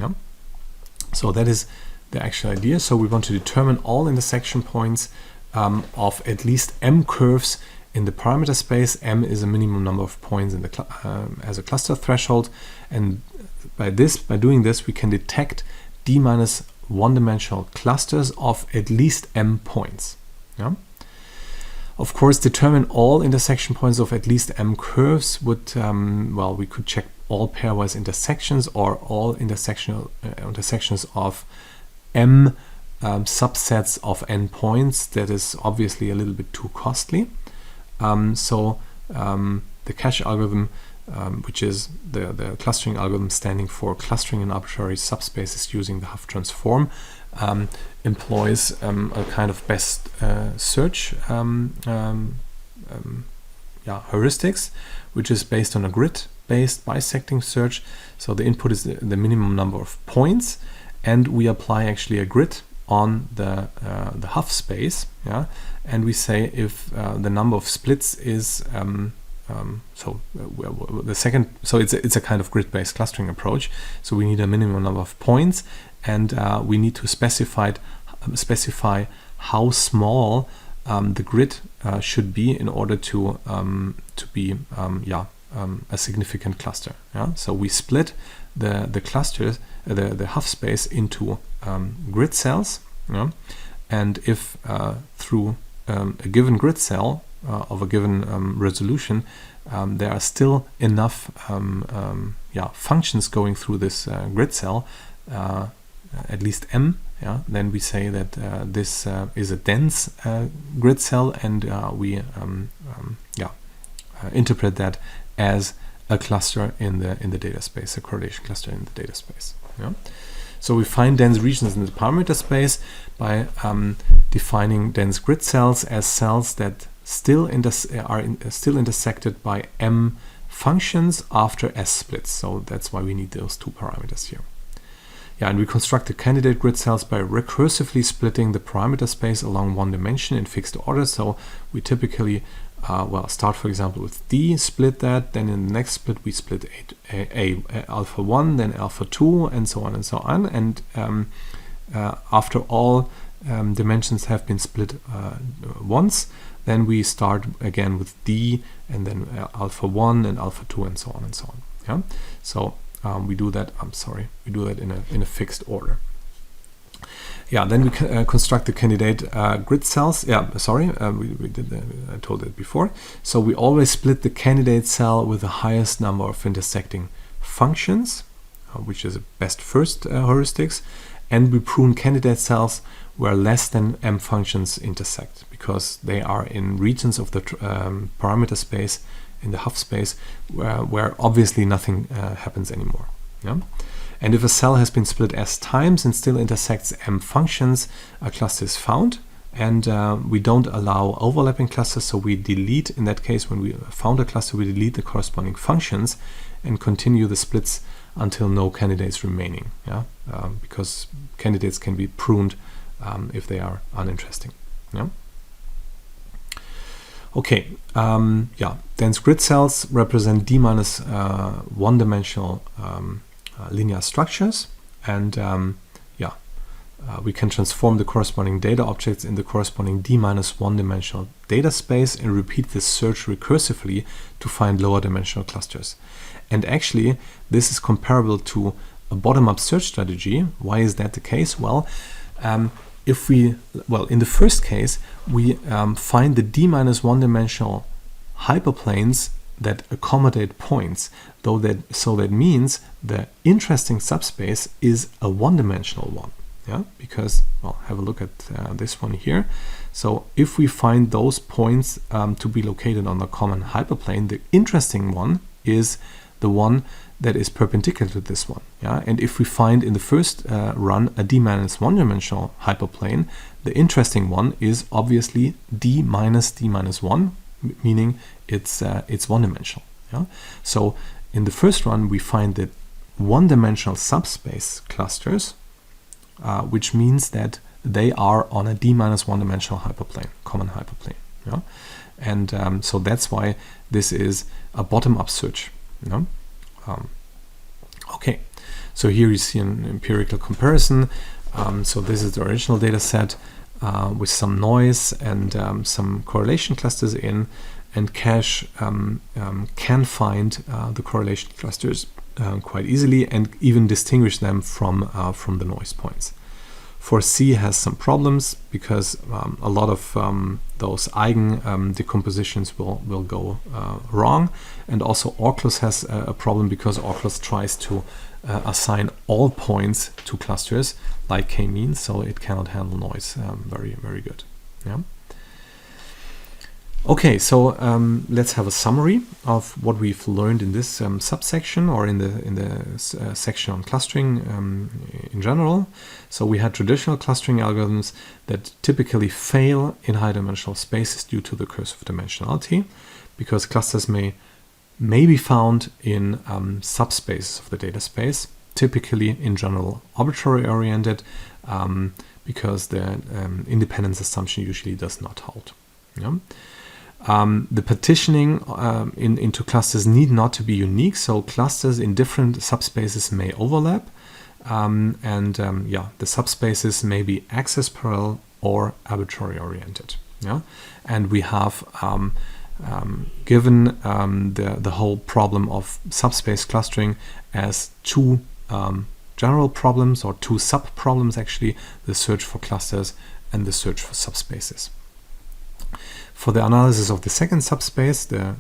Yeah? So that is the actual idea. So we want to determine all intersection points of at least m curves in the parameter space. M is a minimum number of points in the as a cluster threshold, and by doing this, we can detect d minus one-dimensional clusters of at least m points. Yeah? Of course, determine all intersection points of at least m curves would, well, we could check all pairwise intersections or all intersections of m subsets of n points. That is obviously a little bit too costly. So the cache algorithm, which is the clustering algorithm standing for clustering in arbitrary subspaces using the Huff transform, employs a kind of best search heuristics, which is based on a grid-based bisecting search. So the input is the minimum number of points, and we apply actually a grid on the Huff space, yeah, and we say if the number of splits is it's a kind of grid-based clustering approach. So we need a minimum number of points, and we need to specify how small the grid should be in order to be a significant cluster. Yeah? So we split the clusters, the Huff space, into grid cells, yeah? And if through a given grid cell of a given resolution, there are still enough functions going through this grid cell, at least m, yeah, then we say that this is a dense grid cell, and we interpret that as a cluster in the data space, a correlation cluster in the data space. Yeah? So we find dense regions in the parameter space by defining dense grid cells as cells that still still intersected by m functions after s splits. So that's why we need those two parameters here. Yeah, and we construct the candidate grid cells by recursively splitting the parameter space along one dimension in fixed order. So we typically start, for example, with D, split that, then in the next split we split alpha 1, then alpha 2, and so on and so on. And after all dimensions have been split once, then we start again with D, and then alpha 1 and alpha 2, and so on and so on. Yeah, so we do that. We do that in a fixed order. Yeah, then we construct the candidate grid cells. Yeah, we did that. I told it before. So we always split the candidate cell with the highest number of intersecting functions, which is a best first heuristics, and we prune candidate cells where less than m functions intersect, because they are in regions of the parameter space, in the Huff space, where obviously nothing happens anymore. Yeah? And if a cell has been split s times and still intersects m functions, a cluster is found, and we don't allow overlapping clusters, so we delete, in that case, when we found a cluster, we delete the corresponding functions and continue the splits until no candidates remaining, yeah? Because candidates can be pruned if they are uninteresting. Yeah? Okay, dense grid cells represent d minus one-dimensional linear structures, and we can transform the corresponding data objects in the corresponding d minus one-dimensional data space and repeat this search recursively to find lower dimensional clusters. And actually, this is comparable to a bottom-up search strategy. Why is that the case? Well, in the first case, we find the d minus one-dimensional hyperplanes that accommodate points, so that means the interesting subspace is a one-dimensional one. Yeah, because, well, have a look at this one here. So if we find those points to be located on the common hyperplane, the interesting one is the one that is perpendicular to this one. Yeah, and if we find in the first run a d minus one-dimensional hyperplane, the interesting one is obviously d minus 1, meaning it's one-dimensional. Yeah, so in the first run we find that one-dimensional subspace clusters, which means that they are on a d minus one-dimensional hyperplane, common hyperplane. Yeah, and so that's why this is a bottom-up search. You know? Okay, So here you see an empirical comparison. So this is the original data set with some noise and some correlation clusters in, and Cache can find the correlation clusters quite easily and even distinguish them from the noise points. For C has some problems because a lot of those eigen decompositions will go wrong, and also Oculus has a problem because Oculus tries to assign all points to clusters like k-means, so it cannot handle noise very good. Yeah. Okay, so let's have a summary of what we've learned in this subsection, or in the section on clustering in general. So we had traditional clustering algorithms that typically fail in high-dimensional spaces due to the curse of dimensionality, because clusters may be found in subspaces of the data space, typically in general arbitrary-oriented, because the independence assumption usually does not hold. Yeah? The partitioning into clusters need not to be unique, so clusters in different subspaces may overlap, the subspaces may be axis parallel or arbitrary oriented. Yeah? And we have given the whole problem of subspace clustering as two general problems, or two sub-problems actually: the search for clusters and the search for subspaces. For the analysis of the second subspace, the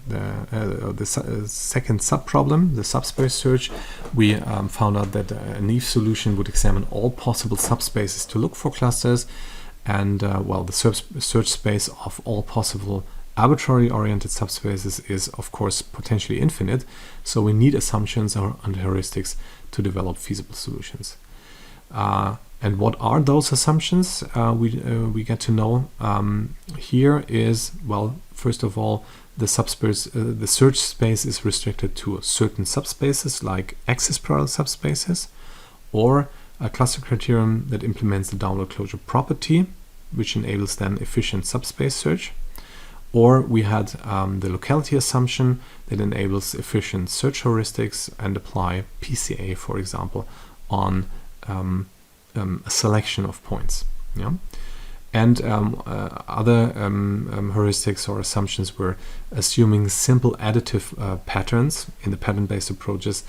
second subproblem, the subspace search, we found out that a naive solution would examine all possible subspaces to look for clusters, and the search space of all possible arbitrary-oriented subspaces is, of course, potentially infinite. So we need assumptions and heuristics to develop feasible solutions. And what are those assumptions? We get to know here is, well, first of all, the search space is restricted to certain subspaces like axis parallel subspaces, or a cluster criterion that implements the downward closure property, which enables then efficient subspace search. Or we had the locality assumption that enables efficient search heuristics and apply PCA, for example, on a selection of points. Yeah? And other heuristics or assumptions were assuming simple additive patterns in the pattern-based approaches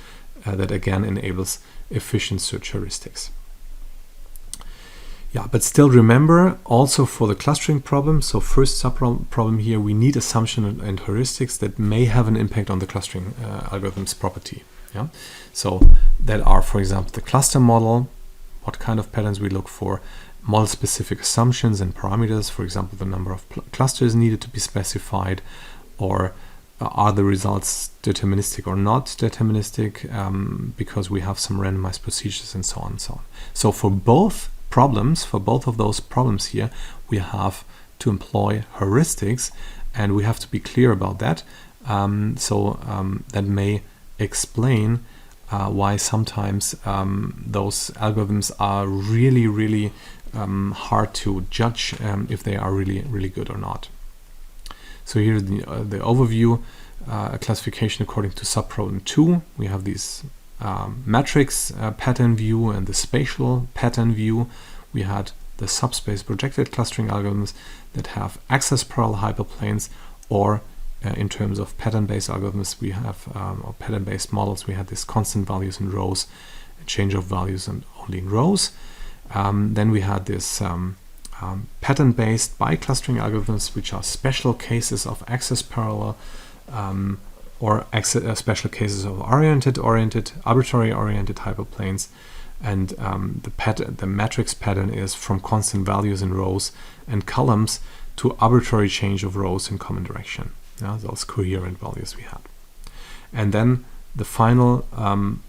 that again enables efficient search heuristics. Yeah, but still remember, also for the clustering problem, so first sub-problem here, we need assumption and heuristics that may have an impact on the clustering algorithm's property. Yeah? So that are, for example, the cluster model, what kind of patterns we look for, model-specific assumptions and parameters, for example, the number of clusters needed to be specified, or are the results deterministic or not deterministic, because we have some randomized procedures, and so on and so on. So for both of those problems here, we have to employ heuristics, and we have to be clear about that. That may explain why sometimes those algorithms are really hard to judge if they are really good or not. So here's the overview, a classification according to subproblem 2. We have these matrix pattern view and the spatial pattern view. We had the subspace projected clustering algorithms that have axis parallel hyperplanes, or in terms of pattern-based algorithms, we have, or pattern-based models, we had this constant values in rows, change of values and only in rows. Then we had this pattern-based bi-clustering algorithms, which are special cases of axis parallel, or special cases of arbitrary-oriented hyperplanes. And the matrix pattern is from constant values in rows and columns to arbitrary change of rows in common direction. Yeah, those coherent values we had. And then the final,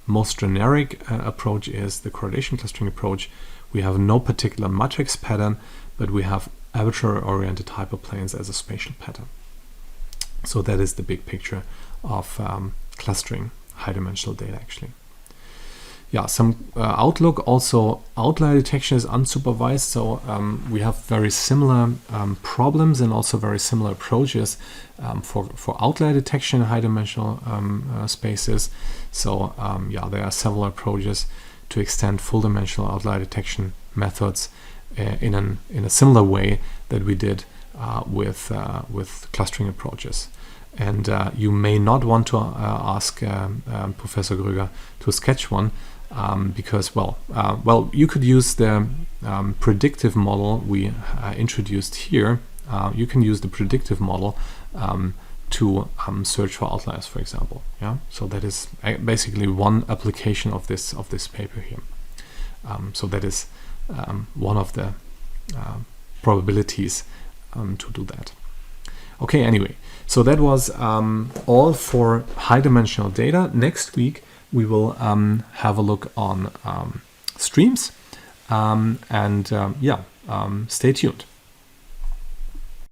most generic approach is the correlation clustering approach. We have no particular matrix pattern, but we have arbitrary-oriented hyperplanes as a spatial pattern. So that is the big picture of clustering high-dimensional data, actually. Yeah, some outlook. Also, outlier detection is unsupervised, so we have very similar problems and also very similar approaches for outlier detection in high-dimensional spaces. So yeah, there are several approaches. to extend full dimensional outlier detection methods in a similar way that we did with clustering approaches. And you may not want to ask Professor Gröger to sketch one because, well, you could use the predictive model we introduced here. You can use the predictive model to search for outliers, for example. Yeah, so that is basically one application of this paper here. So that is one of the probabilities to do that. Okay, anyway, so that was all for high dimensional data. Next week we will have a look on streams, and yeah, stay tuned.